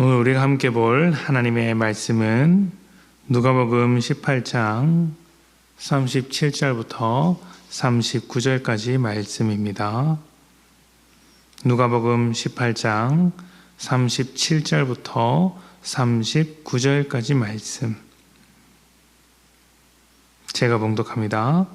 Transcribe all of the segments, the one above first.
오늘 우리가 함께 볼 하나님의 말씀은 누가복음 18장 37절부터 39절까지 말씀입니다. 누가복음 18장 37절부터 39절까지 말씀. 제가 봉독합니다.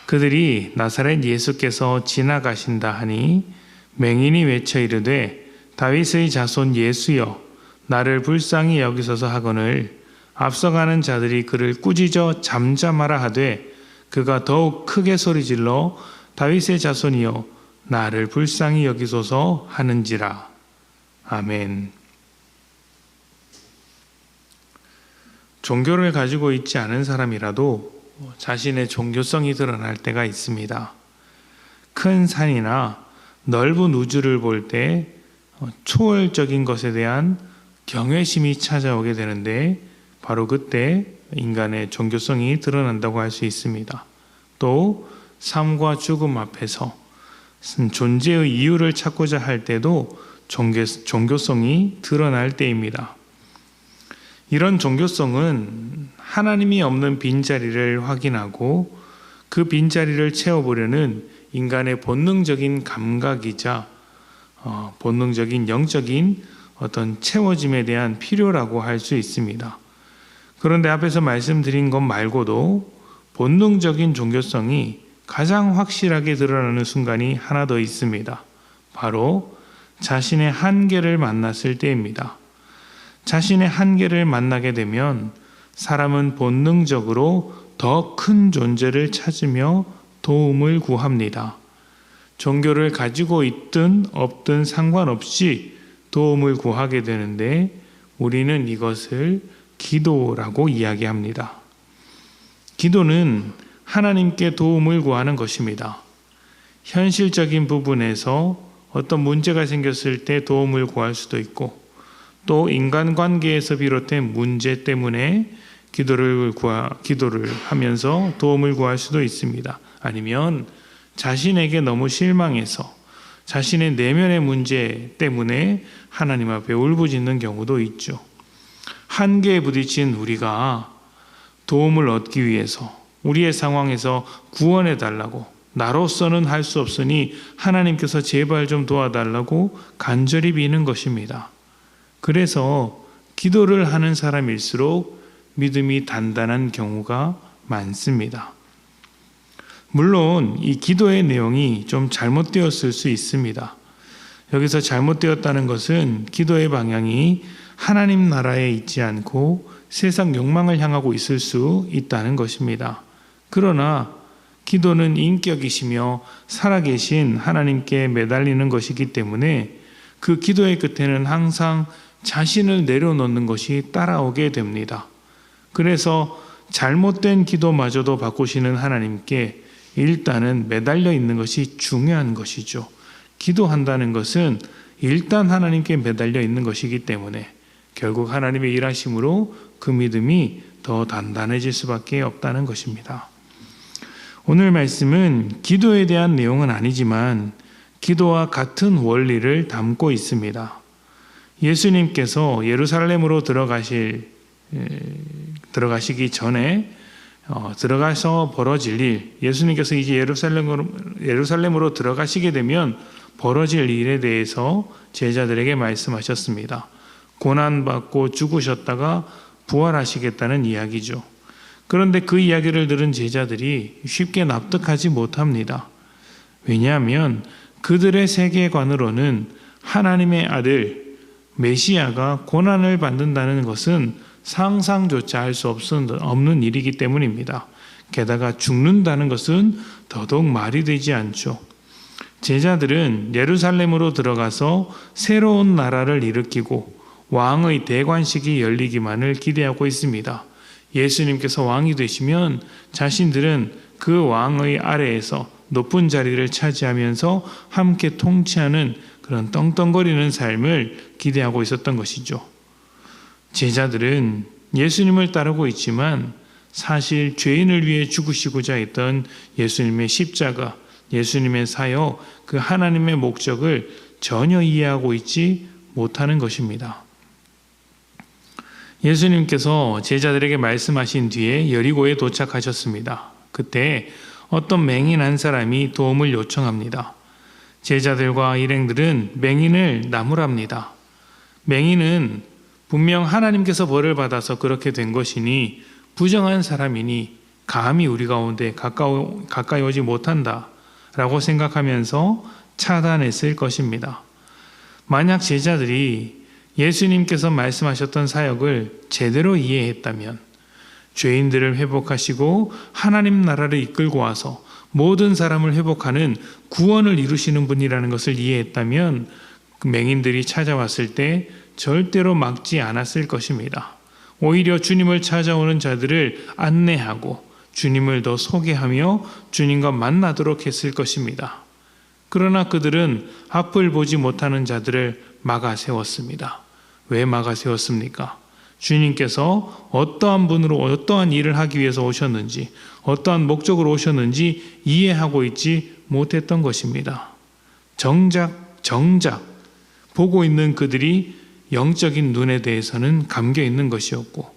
그들이 나사렛 예수께서 지나가신다 하니 맹인이 외쳐 이르되 다윗의 자손 예수여 나를 불쌍히 여기소서 하거늘 앞서가는 자들이 그를 꾸짖어 잠잠하라 하되 그가 더욱 크게 소리질러 다윗의 자손이여 나를 불쌍히 여기소서 하는지라. 아멘. 종교를 가지고 있지 않은 사람이라도 자신의 종교성이 드러날 때가 있습니다. 큰 산이나 넓은 우주를 볼 때 초월적인 것에 대한 경외심이 찾아오게 되는데 바로 그때 인간의 종교성이 드러난다고 할 수 있습니다. 또 삶과 죽음 앞에서 존재의 이유를 찾고자 할 때도 종교성이 드러날 때입니다. 이런 종교성은 하나님이 없는 빈자리를 확인하고 그 빈자리를 채워보려는 인간의 본능적인 감각이자 본능적인 영적인 어떤 채워짐에 대한 필요라고 할 수 있습니다. 그런데 앞에서 말씀드린 것 말고도 본능적인 종교성이 가장 확실하게 드러나는 순간이 하나 더 있습니다. 바로 자신의 한계를 만났을 때입니다. 자신의 한계를 만나게 되면 사람은 본능적으로 더 큰 존재를 찾으며 도움을 구합니다. 종교를 가지고 있든 없든 상관없이 도움을 구하게 되는데 우리는 이것을 기도라고 이야기합니다. 기도는 하나님께 도움을 구하는 것입니다. 현실적인 부분에서 어떤 문제가 생겼을 때 도움을 구할 수도 있고 또 인간관계에서 비롯된 문제 때문에 기도를 하면서 도움을 구할 수도 있습니다. 아니면 자신에게 너무 실망해서 자신의 내면의 문제 때문에 하나님 앞에 울부짖는 경우도 있죠. 한계에 부딪힌 우리가 도움을 얻기 위해서 우리의 상황에서 구원해 달라고 나로서는 할 수 없으니 하나님께서 제발 좀 도와달라고 간절히 비는 것입니다. 그래서 기도를 하는 사람일수록 믿음이 단단한 경우가 많습니다. 물론 이 기도의 내용이 좀 잘못되었을 수 있습니다. 여기서 잘못되었다는 것은 기도의 방향이 하나님 나라에 있지 않고 세상 욕망을 향하고 있을 수 있다는 것입니다. 그러나 기도는 인격이시며 살아계신 하나님께 매달리는 것이기 때문에 그 기도의 끝에는 항상 자신을 내려놓는 것이 따라오게 됩니다. 그래서 잘못된 기도마저도 바꾸시는 하나님께 일단은 매달려 있는 것이 중요한 것이죠. 기도한다는 것은 일단 하나님께 매달려 있는 것이기 때문에 결국 하나님의 일하심으로 그 믿음이 더 단단해질 수밖에 없다는 것입니다. 오늘 말씀은 기도에 대한 내용은 아니지만 기도와 같은 원리를 담고 있습니다. 예수님께서 예루살렘으로 들어가시기 전에 들어가서 벌어질 일, 예수님께서 이제 예루살렘으로 들어가시게 되면 벌어질 일에 대해서 제자들에게 말씀하셨습니다. 고난받고 죽으셨다가 부활하시겠다는 이야기죠. 그런데 그 이야기를 들은 제자들이 쉽게 납득하지 못합니다. 왜냐하면 그들의 세계관으로는 하나님의 아들 메시아가 고난을 받는다는 것은 상상조차 할 수 없는 일이기 때문입니다. 게다가 죽는다는 것은 더더욱 말이 되지 않죠. 제자들은 예루살렘으로 들어가서 새로운 나라를 일으키고 왕의 대관식이 열리기만을 기대하고 있습니다. 예수님께서 왕이 되시면 자신들은 그 왕의 아래에서 높은 자리를 차지하면서 함께 통치하는 그런 떵떵거리는 삶을 기대하고 있었던 것이죠. 제자들은 예수님을 따르고 있지만 사실 죄인을 위해 죽으시고자 했던 예수님의 십자가, 예수님의 사역, 그 하나님의 목적을 전혀 이해하고 있지 못하는 것입니다. 예수님께서 제자들에게 말씀하신 뒤에 여리고에 도착하셨습니다. 그때 어떤 맹인 한 사람이 도움을 요청합니다. 제자들과 일행들은 맹인을 나무랍니다. 맹인은 분명 하나님께서 벌을 받아서 그렇게 된 것이니 부정한 사람이니 감히 우리 가운데 가까이 오지 못한다 라고 생각하면서 차단했을 것입니다. 만약 제자들이 예수님께서 말씀하셨던 사역을 제대로 이해했다면, 죄인들을 회복하시고 하나님 나라를 이끌고 와서 모든 사람을 회복하는 구원을 이루시는 분이라는 것을 이해했다면 그 맹인들이 찾아왔을 때 절대로 막지 않았을 것입니다. 오히려 주님을 찾아오는 자들을 안내하고 주님을 더 소개하며 주님과 만나도록 했을 것입니다. 그러나 그들은 앞을 보지 못하는 자들을 막아 세웠습니다. 왜 막아 세웠습니까? 주님께서 어떠한 분으로 어떠한 일을 하기 위해서 오셨는지, 어떠한 목적으로 오셨는지 이해하고 있지 못했던 것입니다. 정작 보고 있는 그들이 영적인 눈에 대해서는 감겨 있는 것이었고,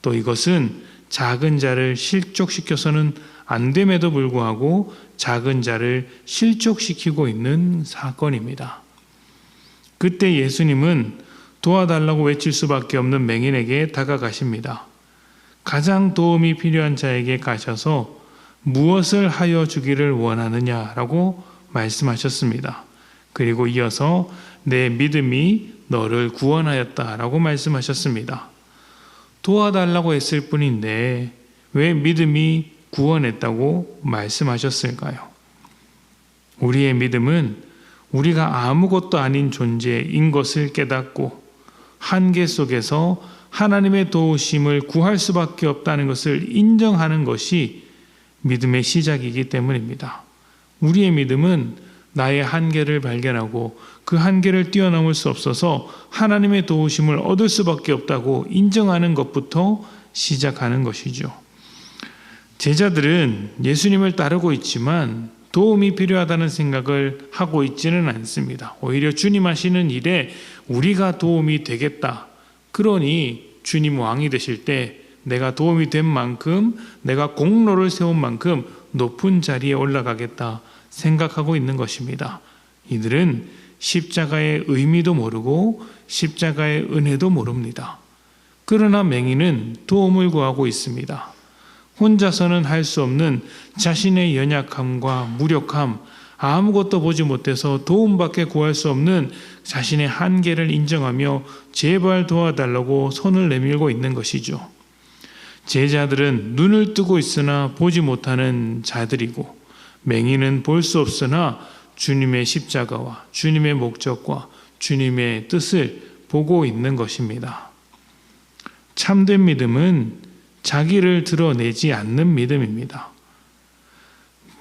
또 이것은 작은 자를 실족시켜서는 안 됨에도 불구하고 작은 자를 실족시키고 있는 사건입니다. 그때 예수님은 도와달라고 외칠 수밖에 없는 맹인에게 다가가십니다. 가장 도움이 필요한 자에게 가셔서 무엇을 하여 주기를 원하느냐라고 말씀하셨습니다. 그리고 이어서 내 믿음이 너를 구원하였다라고 말씀하셨습니다. 도와달라고 했을 뿐인데 왜 믿음이 구원했다고 말씀하셨을까요? 우리의 믿음은 우리가 아무것도 아닌 존재인 것을 깨닫고 한계 속에서 하나님의 도우심을 구할 수밖에 없다는 것을 인정하는 것이 믿음의 시작이기 때문입니다. 우리의 믿음은 나의 한계를 발견하고 그 한계를 뛰어넘을 수 없어서 하나님의 도우심을 얻을 수밖에 없다고 인정하는 것부터 시작하는 것이죠. 제자들은 예수님을 따르고 있지만 도움이 필요하다는 생각을 하고 있지는 않습니다. 오히려 주님 하시는 일에 우리가 도움이 되겠다. 그러니 주님 왕이 되실 때 내가 도움이 된 만큼, 내가 공로를 세운 만큼 높은 자리에 올라가겠다 생각하고 있는 것입니다. 이들은 십자가의 의미도 모르고 십자가의 은혜도 모릅니다. 그러나 맹인은 도움을 구하고 있습니다. 혼자서는 할 수 없는 자신의 연약함과 무력함, 아무것도 보지 못해서 도움밖에 구할 수 없는 자신의 한계를 인정하며 제발 도와달라고 손을 내밀고 있는 것이죠. 제자들은 눈을 뜨고 있으나 보지 못하는 자들이고, 맹인은 볼 수 없으나 주님의 십자가와 주님의 목적과 주님의 뜻을 보고 있는 것입니다. 참된 믿음은 자기를 드러내지 않는 믿음입니다.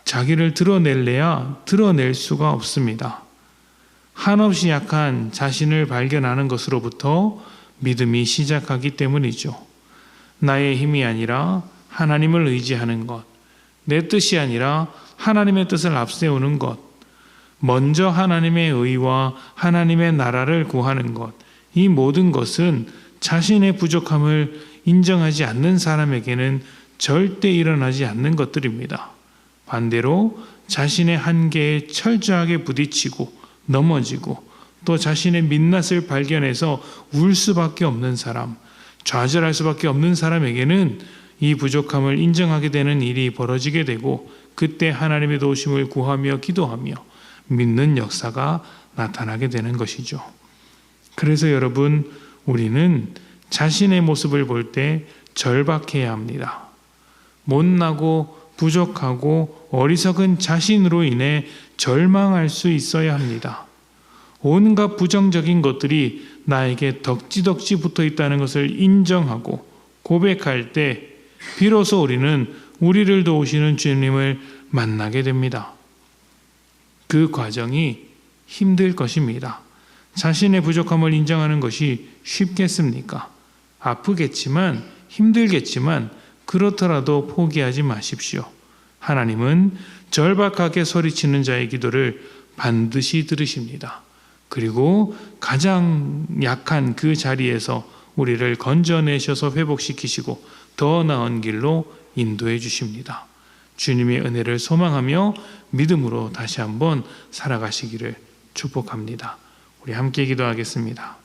자기를 드러낼래야 드러낼 수가 없습니다. 한없이 약한 자신을 발견하는 것으로부터 믿음이 시작하기 때문이죠. 나의 힘이 아니라 하나님을 의지하는 것, 내 뜻이 아니라 하나님의 뜻을 앞세우는 것, 먼저 하나님의 의와 하나님의 나라를 구하는 것, 이 모든 것은 자신의 부족함을 인정하지 않는 사람에게는 절대 일어나지 않는 것들입니다. 반대로 자신의 한계에 철저하게 부딪히고 넘어지고 또 자신의 민낯을 발견해서 울 수밖에 없는 사람, 좌절할 수밖에 없는 사람에게는 이 부족함을 인정하게 되는 일이 벌어지게 되고, 그때 하나님의 도우심을 구하며 기도하며 믿는 역사가 나타나게 되는 것이죠. 그래서 여러분, 우리는 자신의 모습을 볼 때 절박해야 합니다. 못나고 부족하고 어리석은 자신으로 인해 절망할 수 있어야 합니다. 온갖 부정적인 것들이 나에게 덕지덕지 붙어 있다는 것을 인정하고 고백할 때 비로소 우리는 우리를 도우시는 주님을 만나게 됩니다. 그 과정이 힘들 것입니다. 자신의 부족함을 인정하는 것이 쉽겠습니까? 아프겠지만, 힘들겠지만 그렇더라도 포기하지 마십시오. 하나님은 절박하게 소리치는 자의 기도를 반드시 들으십니다. 그리고 가장 약한 그 자리에서 우리를 건져내셔서 회복시키시고 더 나은 길로 인도해 주십니다. 주님의 은혜를 소망하며 믿음으로 다시 한번 살아가시기를 축복합니다. 우리 함께 기도하겠습니다.